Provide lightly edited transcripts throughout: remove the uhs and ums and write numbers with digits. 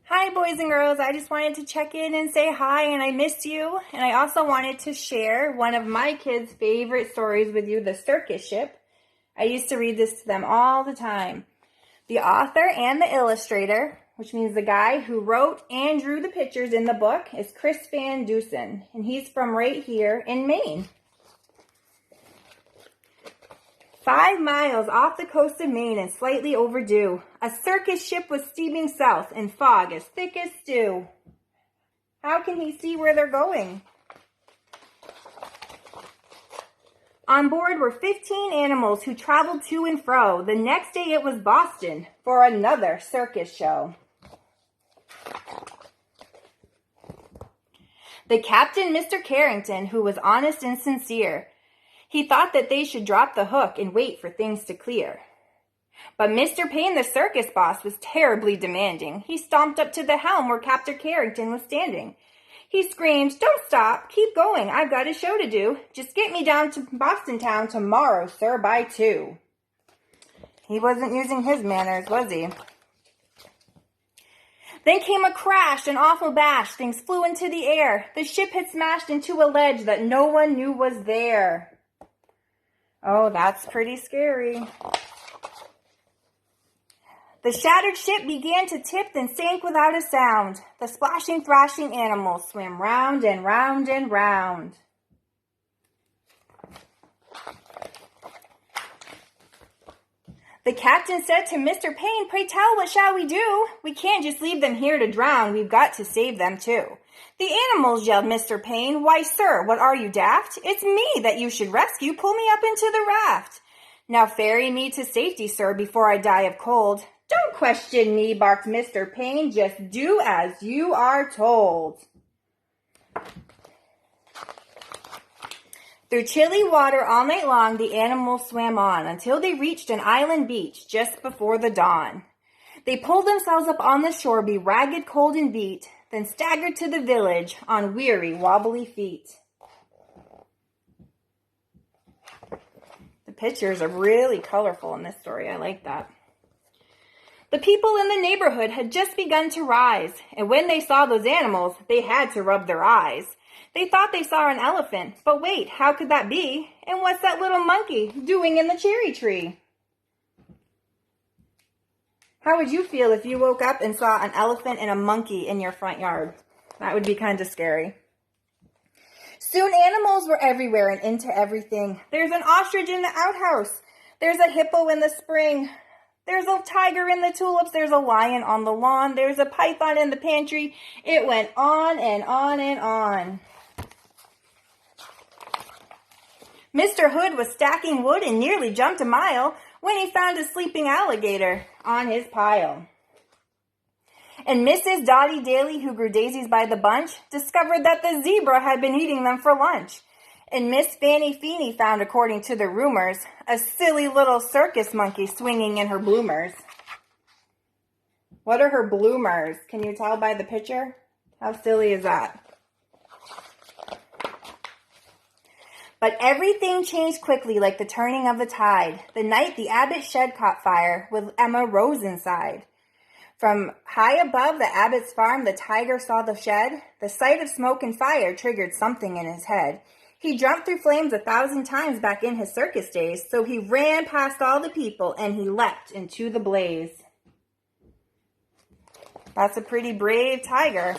Hi, boys and girls. I just wanted to check in and say hi, and I missed you. And I also wanted to share one of my kids' favorite stories with you, The Circus Ship. I used to read this to them all the time. The author and the illustrator, which means the guy who wrote and drew the pictures in the book, is Chris Van Dusen, and he's from right here in Maine. 5 miles off the coast of Maine and slightly overdue, a circus ship was steaming south in fog as thick as stew. How can he see where they're going? On board were 15 animals who traveled to and fro. The next day it was Boston for another circus show. The captain, Mr. Carrington, who was honest and sincere, he thought that they should drop the hook and wait for things to clear. But Mr. Payne, the circus boss, was terribly demanding. He stomped up to the helm where Captain Carrington was standing. He screamed, "Don't stop, keep going, I've got a show to do. Just get me down to Boston town tomorrow, sir, by 2. He wasn't using his manners, was he? Then came a crash, an awful bash. Things flew into the air. The ship had smashed into a ledge that no one knew was there. Oh, that's pretty scary. The shattered ship began to tip, then sank without a sound. The splashing, thrashing animals swam round and round and round. The captain said to Mr. Payne, "Pray tell, what shall we do? We can't just leave them here to drown. We've got to save them too." "The animals," yelled Mr. Payne. "Why, sir, what are you, daft? It's me that you should rescue. Pull me up into the raft. Now ferry me to safety, sir, before I die of cold." "Don't question me," barked Mr. Payne. "Just do as you are told." Through chilly water all night long, the animals swam on until they reached an island beach just before the dawn. They pulled themselves up on the shore, be ragged, cold, and beat, then staggered to the village on weary, wobbly feet. The pictures are really colorful in this story. I like that. The people in the neighborhood had just begun to rise, and when they saw those animals, they had to rub their eyes. They thought they saw an elephant, but wait, how could that be? And what's that little monkey doing in the cherry tree? How would you feel if you woke up and saw an elephant and a monkey in your front yard? That would be kind of scary. Soon animals were everywhere and into everything. There's an ostrich in the outhouse. There's a hippo in the spring. There's a tiger in the tulips. There's a lion on the lawn. There's a python in the pantry. It went on and on and on. Mr. Hood was stacking wood and nearly jumped a mile when he found a sleeping alligator on his pile. And Mrs. Dottie Daly, who grew daisies by the bunch, discovered that the zebra had been eating them for lunch. And Miss Fanny Feeney found, according to the rumors, a silly little circus monkey swinging in her bloomers. What are her bloomers? Can you tell by the picture? How silly is that? But everything changed quickly like the turning of the tide. The night the Abbott's shed caught fire with Emma Rose inside. From high above the Abbott's farm, the tiger saw the shed. The sight of smoke and fire triggered something in his head. He jumped through flames 1,000 times back in his circus days, so he ran past all the people and he leapt into the blaze. That's a pretty brave tiger.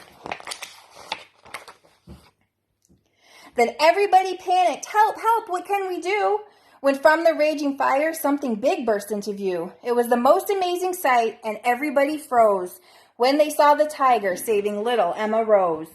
Then everybody panicked. "Help, help, what can we do?" When from the raging fire, something big burst into view. It was the most amazing sight, and everybody froze when they saw the tiger saving little Emma Rose.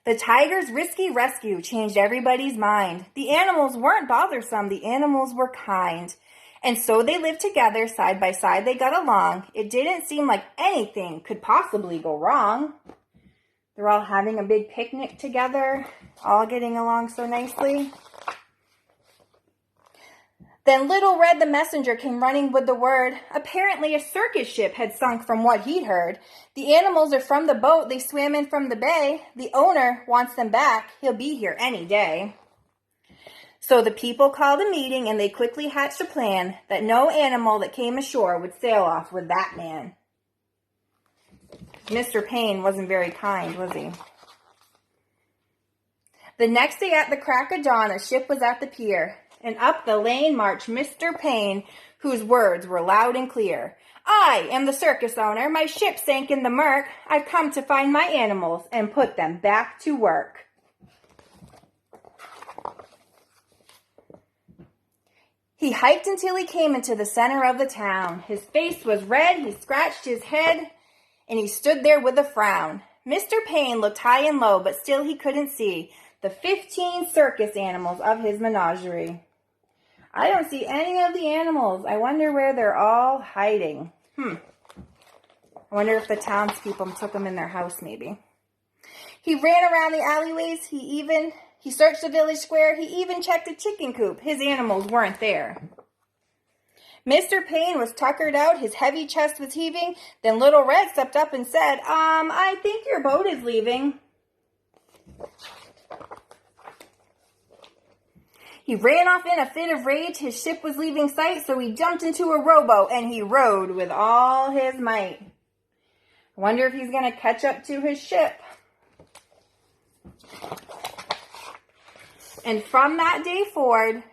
The tiger's risky rescue changed everybody's mind. The animals weren't bothersome, the animals were kind. And so they lived together, side by side they got along. It didn't seem like anything could possibly go wrong. They're all having a big picnic together, all getting along so nicely. Then Little Red the messenger came running with the word. Apparently a circus ship had sunk from what he'd heard. The animals are from the boat, they swam in from the bay. The owner wants them back, he'll be here any day. So the people called a meeting, and they quickly hatched a plan that no animal that came ashore would sail off with that man. Mr. Payne wasn't very kind, was he? The next day at the crack of dawn, a ship was at the pier, and up the lane marched Mr. Payne, whose words were loud and clear. I am the circus owner. My ship sank in the murk. I've come to find my animals and put them back to work. He hiked until he came into the center of the town. His face was red, he scratched his head, and he stood there with a frown. Mr. Payne looked high and low, but still he couldn't see the 15 circus animals of his menagerie. I don't see any of the animals. I wonder where they're all hiding. I wonder if the townspeople took them in their house, maybe. He ran around the alleyways. He searched the village square. He even checked a chicken coop. His animals weren't there. Mr. Payne was tuckered out. His heavy chest was heaving. Then Little Red stepped up and said, I think your boat is leaving. He ran off in a fit of rage. His ship was leaving sight, so he jumped into a rowboat and he rowed with all his might. I wonder if he's going to catch up to his ship. And from that day forward,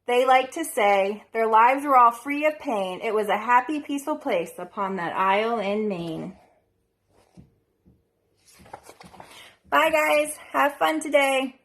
they like to say their lives were all free of pain. It was a happy, peaceful place upon that isle in Maine. Bye, guys. Have fun today.